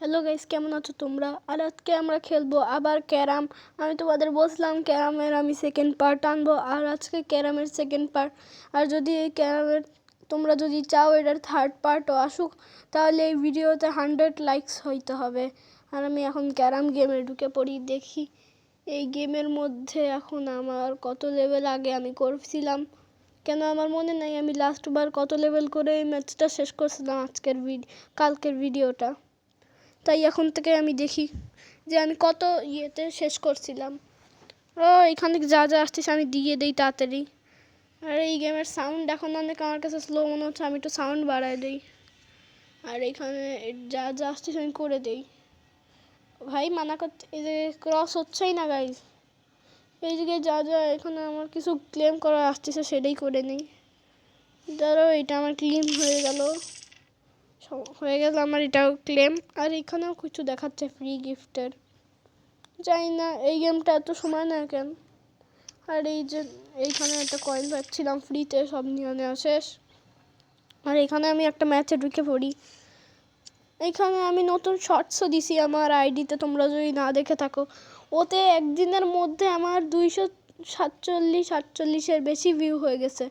Hello guys, কেমন আছো তোমরা? আর আজকে আমরা খেলবো আবার ক্যারাম। আমি তোমাদের বলছিলাম ক্যারামের আমি সেকেন্ড পার্ট আনবো, আর আজকে ক্যারামের সেকেন্ড পার্ট। আর যদি এই ক্যারামের তোমরা যদি চাও এটার থার্ড পার্টও আসুক, তাহলে এই ভিডিওতে 100 লাইকস হইতে হবে। আর আমি এখন ক্যারাম গেমে ঢুকে পড়ি, দেখি এই গেমের মধ্যে এখন আমার কত লেভেল আগে আমি করছিলাম। কেন আমার মনে নাই আমি লাস্টবার কত লেভেল করে এই ম্যাচটা শেষ করছিলাম কালকের ভিডিওটা। তাই এখন থেকে আমি দেখি যে আমি কত ইয়েতে শেষ করছিলাম। ও এখান থেকে যা যা আসতেছে আমি দিয়ে দিই তাড়াতাড়ি। আর এই গেমের সাউন্ড এখন অনেক আমার কাছে স্লো মনে হচ্ছে, আমি একটু সাউন্ড বাড়ায় দিই। আর এখানে যা যা আসতেছে আমি করে দিই। ভাই মানা করতে, এই যে ক্রস হচ্ছেই না গাইজ। এই জায়গায় যা যা এখানে আমার কিছু ক্লেম করা আসতেছে সেটাই করে নিই। ধরো এটা আমার ক্লিন হয়ে গেল আমার এটাও ক্লেম। আর এখানেও কিছু দেখাচ্ছে ফ্রি গিফটের, জানি না এই গেমটা এত সময় নেয় কেন। আর এই যে এইখানে একটা কয়েন পাচ্ছিলাম ফ্রিতে, সব নিয়ে নেওয়া শেষ। আর এখানে আমি একটা ম্যাচে ঢুকে পড়ি। এইখানে আমি নতুন শর্টসও দিছি আমার আইডিতে, তোমরা যদি না দেখে থাকো। ওতে একদিনের মধ্যে আমার 247 বেশি ভিউ হয়ে গেছে।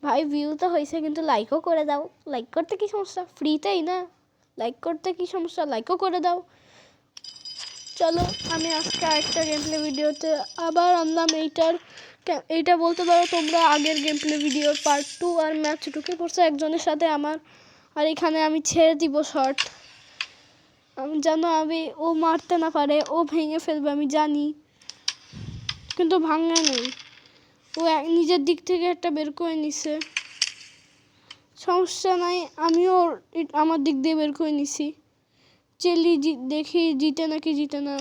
ভাই ভিউ তো হয়েছে, কিন্তু লাইকও করে দাও। লাইক করতে কি সমস্যা, ফ্রিতেই না। লাইক করতে কি সমস্যা, লাইকও করে দাও। চলো আমি আজকে আরেকটা গেম প্লে ভিডিওতে আবার আনলাম। এইটা বলতে পারো তোমরা আগের গেম প্লে ভিডিওর পার্ট 2। আর ম্যাচ ঢুকে পড়ছে একজনের সাথে আমার। আর এখানে আমি ছেড়ে দিব শট, আমি জানো ও মারতে না পারে, ও ভেঙে ফেলবে আমি জানি, কিন্তু ভাঙা নেই। ও নিজের দিক থেকে একটা বের করে নিছে, সমস্যা নাই, আমিও আমার দিক দিয়ে বের করে নিছি। চেলি দেখি জিতে নাকি জিতে না।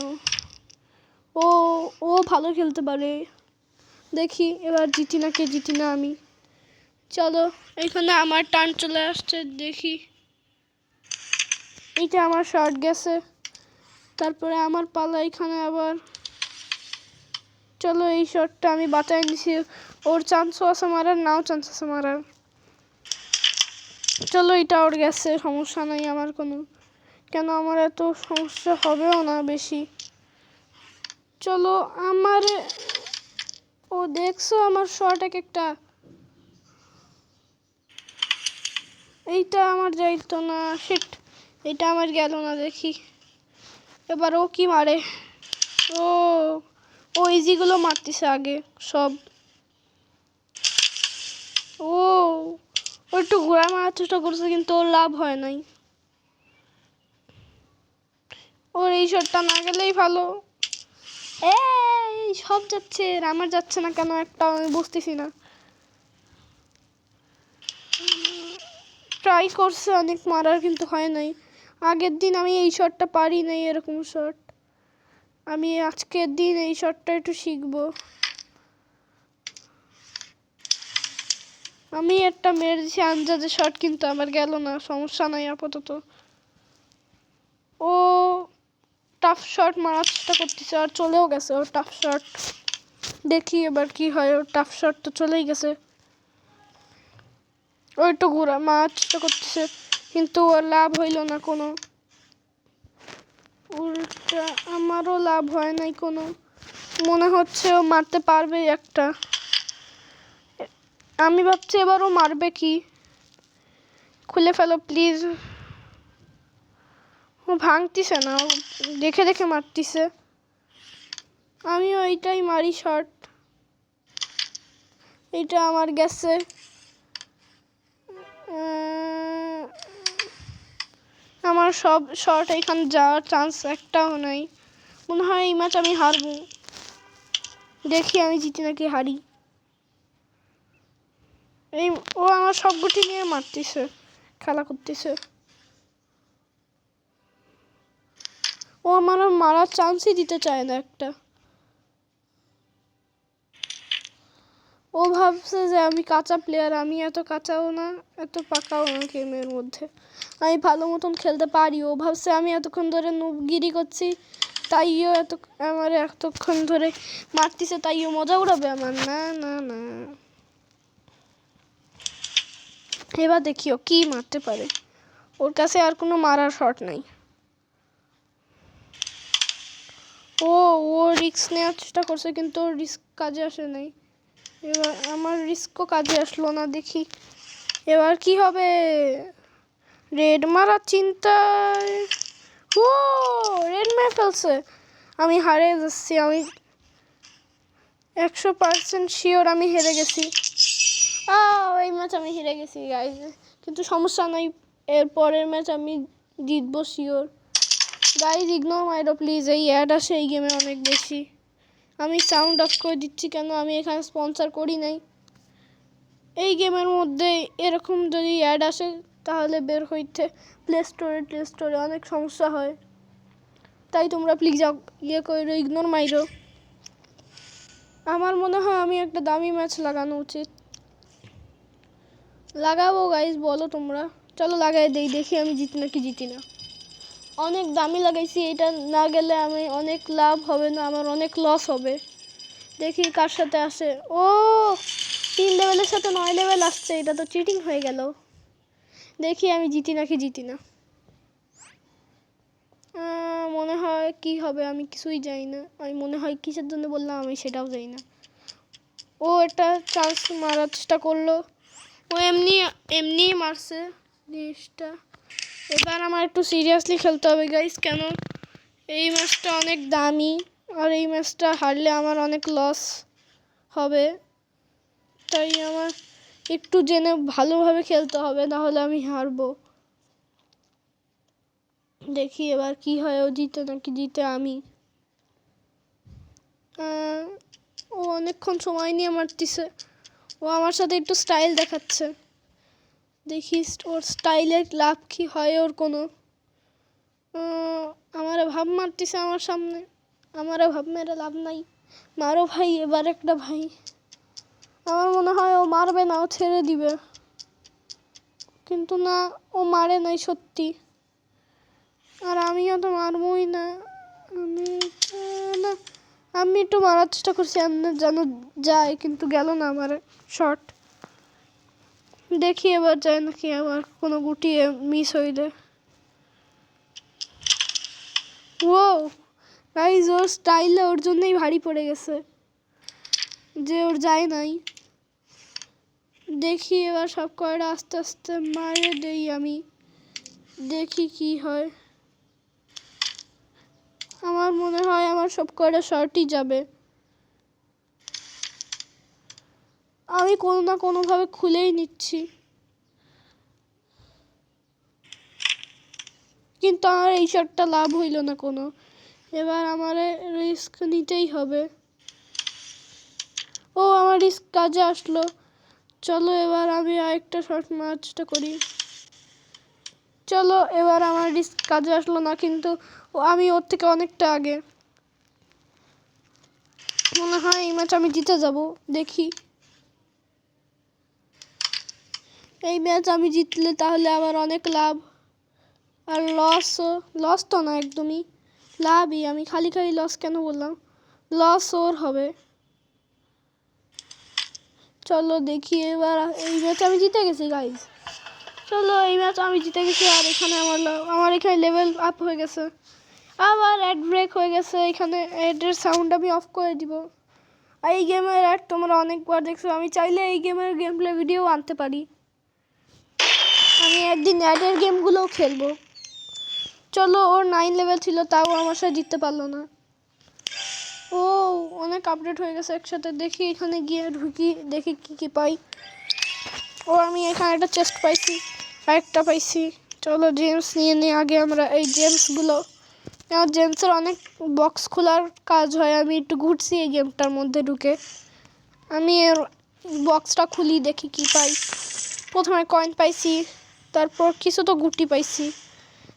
ও ও ভালো খেলতে পারে, দেখি এবার জিতি না আমি। চলো এখানে আমার টার্ন চলে আসছে, দেখি এইটা আমার শট গেছে, তারপরে আমার পালা এখানে আবার। চলো এই শটটা আমি বাঁচাই নিছি, ওর চান্সও আছে মারার, নাও চান্স আছে মারার। চলো এটা ওর গেছে, সমস্যা নাই আমার কোনো, কেন আমার এত সমস্যা হবেও না বেশি। চলো আমার, ও দেখছো আমার শট এক একটা, এইটা আমার যাইতো না, শিট, এটা আমার গেল না। দেখি এবার ও কি মারে। ও ও ইজিগুলো মারতেছে আগে সব। ও ও একটু ঘোরা মারার চেষ্টা করছে, কিন্তু ওর লাভ হয় নাই। ওর এই শটটা না গেলেই ভালো। এই সব যাচ্ছে, আমার যাচ্ছে না কেন একটা, আমি বুঝতেছি না। ট্রাই করছে অনেক মারার, কিন্তু হয় নাই। আগের দিন আমি এই শটটা পারি নাই, এরকম শট আমি আজকের দিন এই শটটা একটু শিখবো। আমি একটা মেরেছি আন্দাজে শট, কিন্তু আমার গেল না, সমস্যা নাই আপাতত। ও টাফ শট মারার চেষ্টা করতেছে, আর চলেও গেছে ওর টাফ শট। দেখি এবার কি হয়, ওর টাফ শট তো চলেই গেছে। ও একটু ঘোরা মারার চেষ্টা করতেছে, কিন্তু ওর লাভ হইল না কোনো, উল্টা আমারও লাভ হয় নাই কোনো। মনে হচ্ছে ও মারতে পারবে একটা, আমি ভাবছি এবার ও মারবে কি। খুলে ফেলো প্লিজ। ও ভাঙতিছে না, ও দেখে দেখে মারতিছে। আমিও এইটাই মারি শট, এইটা আমার গেছে। আমার সব শট এখানে যাওয়ার চান্স একটাও নাই, মনে হয় এই ম্যাচ আমি হারবো। দেখি আমি জিতি নাকি হারি। এই ও আমার সব গুটি নিয়ে মারতেছে, খেলা করতেছে। ও আমার মারার চান্সই দিতে চায় না একটা। ও ভাবছে যে আমি কাঁচা প্লেয়ার, আমি এত কাঁচাও না এত পাকাও না গেমের মধ্যে, আমি ভালো মতন খেলতে পারি। ও ভাবছে আমি এতক্ষণ ধরে নুবগিরি করছি, তাইও আমার এতক্ষণ ধরে মারতেছে, তাইও মজা উড়াবে আমার। না না না, এবার দেখিও কি মারতে পারে, ওর কাছে আর কোনো মারার শট নাই। ও ও রিস্ক নেওয়ার চেষ্টা করছে কিন্তু ওর রিস্ক কাজে আসে নাই। এবার আমার রিস্কও কাজে আসলো না। দেখি এবার কি হবে। রেড মারার চিন্তায় ও রেড মেরে ফেলছে। আমি হারে যাচ্ছি। আমি 100% শিওর আমি হেরে গেছি। এই ম্যাচ আমি হেরে গেছি গাইজ, কিন্তু সমস্যা নাই, এর পরের ম্যাচ আমি জিতবো শিওর। গাইজ ইগনোর মাইরো প্লিজ, এই অ্যাড আসে এই গেমে অনেক বেশি। আমি সাউন্ড অফ করে দিচ্ছি কেন, আমি এখানে স্পন্সর করি নাই। এই গেমের মধ্যে এরকম যদি অ্যাড আসে তাহলে বের হইতে প্লে স্টোরে অনেক সমস্যা হয়। তাই তোমরা প্লিজ ইয়ে করে ইগনোর মাইরো। আমার মনে হয় আমি একটা দামি ম্যাচ লাগানো উচিত। লাগাবো গাইজ, বলো তোমরা। চলো লাগাই দেই, দেখি আমি জিতি নাকি জিতি না। অনেক দামি লাগাইছি, এটা না গেলে আমি অনেক লাভ হবে না, আমার অনেক লস হবে। দেখি কার সাথে আসে। ও 3 লেভেলের সাথে 9 লেভেল আসছে, এটা তো চিটিং হয়ে গেল। দেখি আমি জিতি নাকি জিতি না। মনে হয় কি হবে আমি কিছুই জানি না। আমি মনে হয় কিসের জন্য বললাম আমি সেটাও জানি না। ও একটা চান্স মারার চেষ্টা করলো, ও এমনি মারছে জিনিসটা। এবার আমার একটু সিরিয়াসলি খেলতে হবে গাইস, কেন এই ম্যাচটা অনেক দামি আর এই ম্যাচটা হারলে আমার অনেক লস হবে। তাই আমার একটু জেনে ভালোভাবে খেলতে হবে, নাহলে আমি হারবো। দেখি এবার কি হয়, ও জিতে নাকি জিতে আমি। ও অনেকক্ষণ সময় নিয়ে মারতেছে, ও আমার সাথে একটু স্টাইল দেখাচ্ছে। দেখি ওর স্টাইলের লাভ কি হয় ওর কোনো। আমারে ভাব মারতেছে আমার সামনে, আমারে ভাব মেরে লাভ নাই। মারো ভাই, এবার একটা ভাই। আমার মনে হয় ও মারবে না, ও ছেড়ে দিবে, কিন্তু না, ও মারে নাই সত্যি। আর আমিও তো মারবই না। আমি একটু মারার চেষ্টা করছি যেন যায়, কিন্তু গেল না আমার শট। দেখি এবার যায় নাকি আবার কোনো গুটিয়ে মিস হইলে। ও গাইজ ওর স্টাইলে ওর জন্যই ভারী পড়ে গেছে যে ওর যায় নাই। দেখি এবার সব কয়টা আস্তে আস্তে মারে দেই আমি, দেখি কি হয়। আমার মনে হয় আমার সব কয়টা শর্টই যাবে। আমি কোনো না কোনোভাবে খুলেই নিচ্ছি, কিন্তু আমার এই শটটা লাভ হইল না কোনো। এবার আমার রিস্ক নিতেই হবে। ও আমার রিস্ক কাজে আসলো। চলো এবার আমি আরেকটা শট মারার চেষ্টা করি। চলো এবার আমার রিস্ক কাজে আসলো না, কিন্তু আমি ওর থেকে অনেকটা আগে। মনে হয় এই ম্যাচ আমি জিতে যাব। দেখি এই ম্যাচ আমি জিতলে তাহলে আমার অনেক লাভ, আর লস তো না, একদমই লাভই। আমি খালি লস কেন বললাম, লস ওর হবে। চলো দেখি এবার এই ম্যাচ আমি জিতে গেছি গাইজ। চলো এই ম্যাচ আমি জিতে গেছি, আর এখানে আমার এখানে লেভেল আপ হয়ে গেছে। আবার অ্যাড ব্রেক হয়ে গেছে, এখানে অ্যাডের সাউন্ড আমি অফ করে দিব। আর এই গেমের অ্যাড তোমরা অনেকবার দেখছো, আমি চাইলে এই গেমের গেম প্লে ভিডিও আনতে পারি। আমি একদিন অ্যাডের গেমগুলোও খেলবো। চলো ওর 9 লেভেল ছিল, তাও আমার সাথে জিততে পারলো না। ও অনেক আপডেট হয়ে গেছে একসাথে। দেখি এখানে গিয়ে ঢুকি, দেখি কি পাই। ও আমি এখানে একটা চেস্ট পাইছি, আরেকটা পাইছি। চলো জেমস নিয়ে নিই আগে আমরা এই জেমসগুলো। জেমসের অনেক বক্স খোলার কাজ হয়, আমি একটু ঘুরছি এই গেমটার মধ্যে ঢুকে। আমি এর বক্সটা খুলি, দেখি কি পাই। প্রথমে কয়েন পাইছি, তারপর কিছু তো গুটি পাইছি,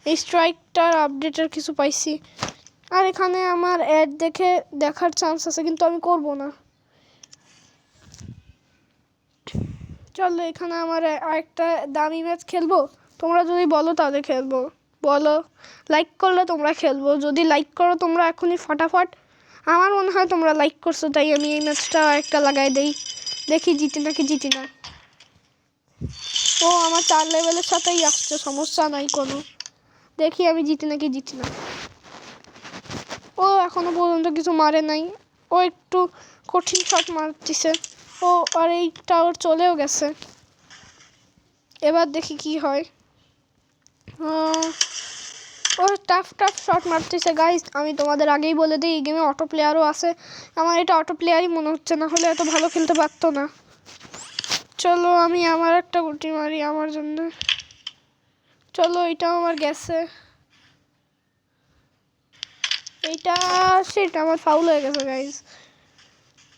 এই স্ট্রাইকটার আপডেটের কিছু পাইছি। আর এখানে আমার অ্যাড দেখার চান্স আছে, কিন্তু আমি করব না। চলো এখানে আমার আরেকটা দামি ম্যাচ খেলবো। তোমরা যদি বলো তাহলে খেলবো, বলো। লাইক করলে তোমরা খেলবো, যদি লাইক করো তোমরা এখনই ফটাফট। আমার মনে হয় তোমরা লাইক করছো, তাই আমি এই ম্যাচটা একটা লাগাই দেই, দেখি জিতি নাকি জিতি না। ও আমার 4 লেভেলের সাথেই আসছে, সমস্যা নাই কোনো। দেখি আমি জিতি নাকি জিতি না। ও এখনো পর্যন্ত কিছু মারে নাই, ও একটু কঠিন শট মারতেছে। ও আর এইটা ওর চলেও গেছে। এবার দেখি কি হয়। ও টাফ শট মারতেছে গাইস। আমি তোমাদের আগেই বলে দিই এই গেমে অটো প্লেয়ারও আছে। আমার এটা অটো প্লেয়ারই মনে হচ্ছে, না হলে এত ভালো খেলতে পারতো না। চলো আমি আমার একটা গুটি মারি আমার জন্য। চলো এটাও আমার গেছে। এইটা শিট, আমার ফাউল হয়ে গেছে গাইস,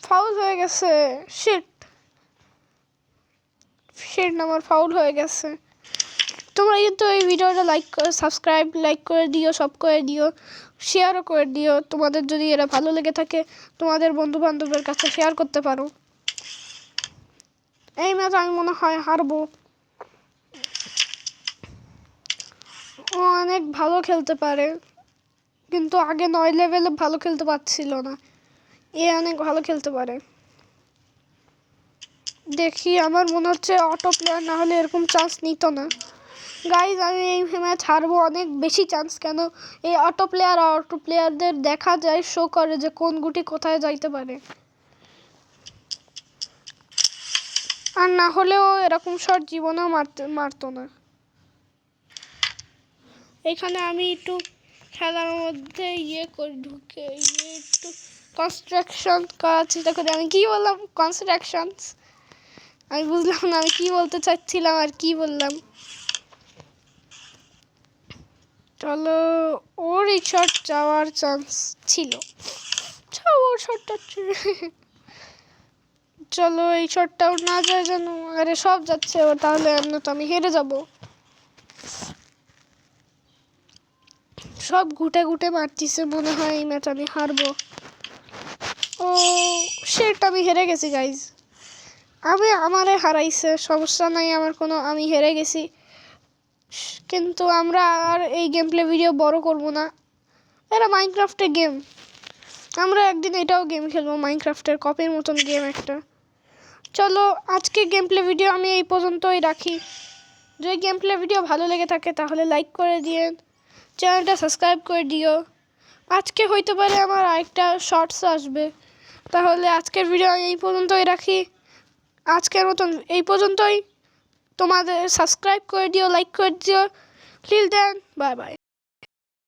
ফাউল হয়ে গেছে। শিট আমার ফাউল হয়ে গেছে। তোমরা কিন্তু এই ভিডিওটা লাইক করে সাবস্ক্রাইব লাইক করে দিও, সব করে দিও, শেয়ারও করে দিও। তোমাদের যদি এরা ভালো লেগে থাকে তোমাদের বন্ধু বান্ধবের কাছে শেয়ার করতে পারো। এই ম্যাচ আমি মনে হয় হারবো। ও অনেক ভালো খেলতে পারে, কিন্তু আগে 9 লেভেলে ভালো খেলতে পারছিল না। এ অনেক ভালো খেলতে পারে। দেখি, আমার মনে হচ্ছে অটো প্লেয়ার না হলে এরকম চান্স নিত না। গাইজ আমি এই ম্যাচ হারবো, অনেক বেশি চান্স। কেন এই অটো প্লেয়ারদের দেখা যায়, শো করে যে কোন গুটি কোথায় যাইতে পারে। আর না হলেও এরকম শট জীবনেও মারতো না। এখানে আমি একটু খেলার মধ্যে ঢুকে একটু কনস্ট্রাকশন করার চেষ্টা করি। আমি কি বললাম? কনস্ট্রাকশনস, আমি বুঝলাম না আমি কি বলতে চাচ্ছিলাম আর কি বললাম। চলো, ওর এই শট যাওয়ার চান্স ছিল। ওর শটটা চলো, এই শটটাও না যায় যেন। আরে সব যাচ্ছে ও, তাহলে তো আমি হেরে যাব। সব ঘুটে মারতিছে, মনে হয় এই ম্যাচ আমি হারবো। ও শিট, আমি হেরে গেছি গাইজ। আমারে হারাইছে, সমস্যা নাই আমার কোনো, আমি হেরে গেছি। কিন্তু আমরা আর এই গেম প্লে ভিডিও বড় করব না। এটা মাইনক্রাফটের গেম, আমরা একদিন এটাও গেম খেলবো, মাইনক্রাফটের কপির মতন গেম একটা। চলো আজকে গেম প্লে ভিডিও আমি এই পর্যন্তই রাখি। যদি গেম প্লে ভিডিও ভালো লেগে থাকে তাহলে লাইক করে দিয়েন, চ্যানেলটা সাবস্ক্রাইব করে দিও। আজকে হইতে পারে আমার আরেকটা শর্টস আসবে। তাহলে আজকের ভিডিও এই পর্যন্তই রাখি। আজকের মতন এই পর্যন্তই। তোমাদের সাবস্ক্রাইব করে দিও, লাইক করে দিও। Till then, bye by.